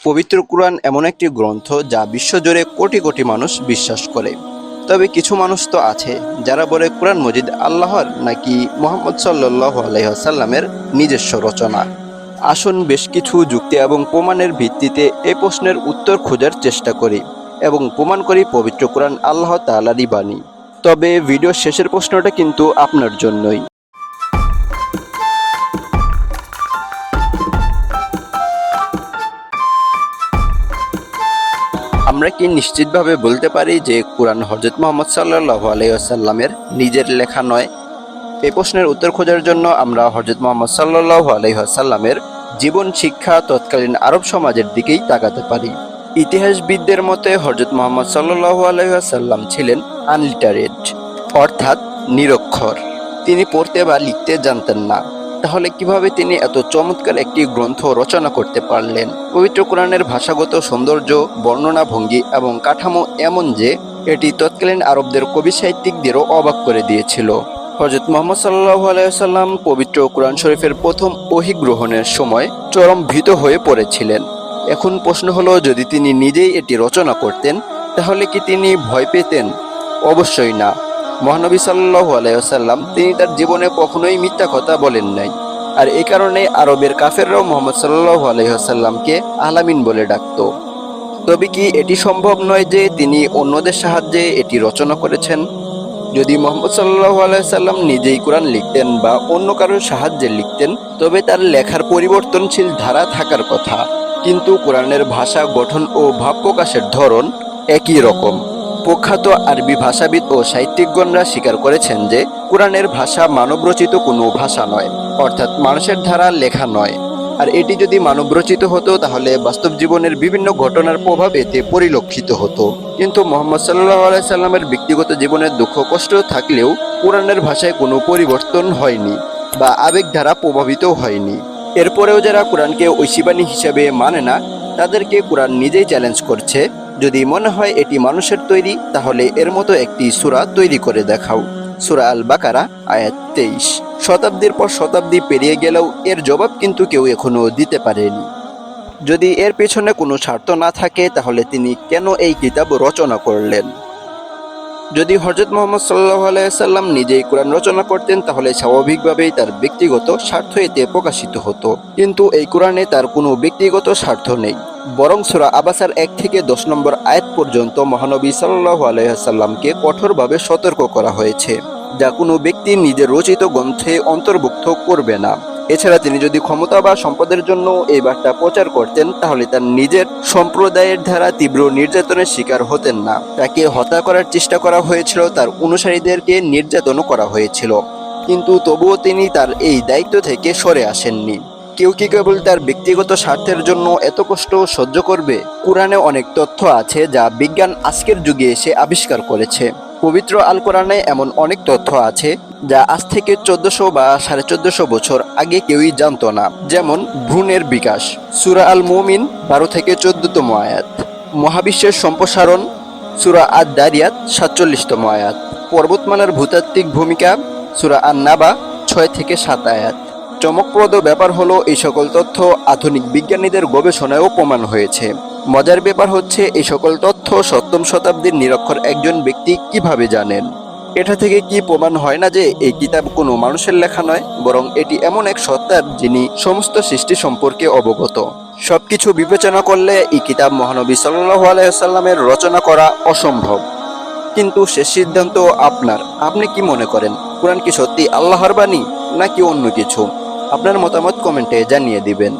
পবিত্র কুরআন এমন একটি গ্রন্থ যা বিশ্বজুড়ে কোটি কোটি মানুষ বিশ্বাস করে। তবে কিছু মানুষ তো আছে যারা বলে কুরআন মজিদ আল্লাহর নাকি মুহাম্মদ সাল্লাল্লাহু আলাইহি ওয়াসাল্লামের নিজস্ব রচনা। আসুন বেশ কিছু যুক্তি এবং প্রমাণের ভিত্তিতে এই প্রশ্নের উত্তর খোঁজার চেষ্টা করি এবং প্রমাণ করি পবিত্র কুরআন আল্লাহ তাআলারই বাণী। তবে ভিডিওর শেষের প্রশ্নটা কিন্তু আপনার জন্যই। আমরা কি নিশ্চিতভাবে বলতে পারি যে কুরআন হযরত মুহাম্মদ সাল্লাল্লাহু আলাইহি ওয়াসাল্লামের নিজের লেখা নয়? এই প্রশ্নের উত্তর খোঁজার জন্য আমরা হযরত মুহাম্মদ সাল্লাল্লাহু আলাইহি ওয়াসাল্লামের জীবন শিক্ষা তৎকালীন আরব সমাজের দিকেই তাকাতে পারি। ইতিহাসবিদদের মতে হযরত মুহাম্মদ সাল্লাল্লাহু আলাইহি ওয়াসাল্লাম ছিলেন আনলিটারেট, অর্থাৎ নিরক্ষর। তিনি পড়তে বা লিখতে জানতেন না। তাহলে কিভাবে তিনি এত চমৎকার একটি গ্রন্থ রচনা করতে পারলেন? পবিত্র কোরআনের ভাষাগত সৌন্দর্য, বর্ণনা ভঙ্গি এবং কাঠামো এমন যে এটি তৎকালীন আরবদের কবি সাহিত্যিকদেরও অবাক করে দিয়েছিল। হযরত মুহাম্মদ সাল্লাল্লাহু আলাইহি ওয়াসাল্লাম পবিত্র কোরআন শরীফের প্রথম ওহী গ্রহণের সময় চরম ভীত হয়ে পড়েছিলেন। এখন প্রশ্ন হলো, যদি তিনি নিজেই এটি রচনা করতেন তাহলে কি তিনি ভয় পেতেন? অবশ্যই না। মহানবী সাল্লাল্লাহু আলাইহি ওয়াসাল্লাম তিনি তার জীবনে কখনোই মিথ্যা কথা বলেন নাই। আর এই কারণে আরবের কাফেররাও মুহাম্মদ সাল্লাল্লাহু আলাইহি ওয়াসাল্লামকে আলামিন বলে ডাকত। তবে কি এটি সম্ভব নয় যে তিনি অন্যদের সাহায্যে এটি রচনা করেছেন? যদি মুহাম্মদ সাল্লাল্লাহু আলাইহি ওয়াসাল্লাম নিজেই কোরআন লিখতেন বা অন্য কারোর সাহায্যে লিখতেন তবে তার লেখার পরিবর্তনশীল ধারা থাকার কথা। কিন্তু কোরআনের ভাষা, গঠন ও ভাব প্রকাশের ধরন একই রকম। প্রখ্যাত আরবি ভাষাবিদ ও সাহিত্যিকগণরা স্বীকার করেছেন যে কোরআনের ভাষা মানবরচিত কোনো ভাষা নয়, অর্থাৎ মানুষের দ্বারা লেখা নয়। আর এটি যদি মানবরচিত হতো তাহলে বাস্তব জীবনের বিভিন্ন ঘটনার প্রভাব এতে পরিলক্ষিত হতো। কিন্তু মুহাম্মদ সাল্লাল্লাহু আলাইহি সাল্লামের ব্যক্তিগত জীবনের দুঃখ কষ্ট থাকলেও কোরআনের ভাষায় কোনো পরিবর্তন হয়নি বা আবেগ দ্বারা প্রভাবিত হয়নি। এরপরেও যারা কোরআনকে ঐশীবাণী হিসেবে মানে না তাদেরকে কোরআন নিজেই চ্যালেঞ্জ করছে, যদি মনে হয় এটি মানুষের তৈরি তাহলে এর মতো একটি সূরা তৈরি করে দেখাও। সূরা আল বাকারা আয়াত 23। শতাব্দীর পর শতাব্দী পেরিয়ে গেলেও এর জবাব কিন্তু কেউ এখনো দিতে পারেনি। যদি এর পেছনে কোনো স্বার্থ না থাকে তাহলে তিনি কেন এই কিতাব রচনা করলেন? যদি হযরত মুহাম্মদ সাল্লাল্লাহু আলাইহি ওয়াসাল্লাম নিজেই কোরআন রচনা করতেন তাহলে স্বাভাবিকভাবেই তার ব্যক্তিগত স্বার্থ এতে প্রকাশিত হতো। কিন্তু এই কোরআনে তার কোনো ব্যক্তিগত স্বার্থ নেই, বরং সূরা আবাসার 1 থেকে 10 নম্বর আয়াত পর্যন্ত মহানবী সাল্লাল্লাহু আলাইহি ওয়াসাল্লামকে কঠোরভাবে সতর্ক করা হয়েছে, যা কোনো ব্যক্তি নিজের রচিত গ্রন্থে অন্তর্ভুক্ত করবে না। এছাড়া তিনি যদি ক্ষমতা বা সম্পদের জন্য এই বার্তা প্রচার করতেন তাহলে তার নিজের সম্প্রদায়ের দ্বারা তীব্র নির্যাতনের শিকার হতেন না। তাকে হত্যা করার চেষ্টা করা হয়েছিল, তার অনুসারীদেরকে নির্যাতনও করা হয়েছিল, কিন্তু তবুও তিনি তার এই দায়িত্ব থেকে সরে আসেননি। কেউ কি কেবল তার ব্যক্তিগত স্বার্থের জন্য এত কষ্ট সহ্য করবে? কোরআনে অনেক তথ্য আছে যা বিজ্ঞান আজকের যুগে এসে আবিষ্কার করেছে। পবিত্র আল কোরআনে এমন অনেক তথ্য আছে যা আজ থেকে 1400 বা 1450 বছর আগে কেউই জানতো না। যেমন ভ্রূণের বিকাশ, সূরা আল মুমিন 12 থেকে 14তম আয়াত। মহাবিশ্বের সম্প্রসারণ, সূরা আদ দারিয়াত 47তম আয়াত। পর্বতমালার ভূতাত্ত্বিক ভূমিকা, সূরা আন নাবা 6 থেকে 7 আয়াত। চমকপ্রদ ব্যাপার হলো এই সকল তথ্য আধুনিক বিজ্ঞানীদের গবেষণায়ও প্রমাণ হয়েছে। মজার ব্যাপার হচ্ছে এই সকল তথ্য 7ম শতাব্দীর নিরক্ষর একজন ব্যক্তি কিভাবে জানেন? এটা থেকে কি প্রমাণ হয় না যে এই কিতাব কোনো মানুষের লেখা নয়, বরং এটি এমন এক সত্তার যিনি সমস্ত সৃষ্টি সম্পর্কে অবগত? সবকিছু বিবেচনা করলে এই কিতাব মহানবী সাল্লাল্লাহু আলাইহি ওয়াসাল্লামের রচনা করা অসম্ভব। কিন্তু শেষ সিদ্ধান্ত আপনার। আপনি কি মনে করেন, কোরআন কি সত্যি আল্লাহর বাণী নাকি অন্য কিছু? আপনার মতামত কমেন্টে জানিয়ে দিবেন।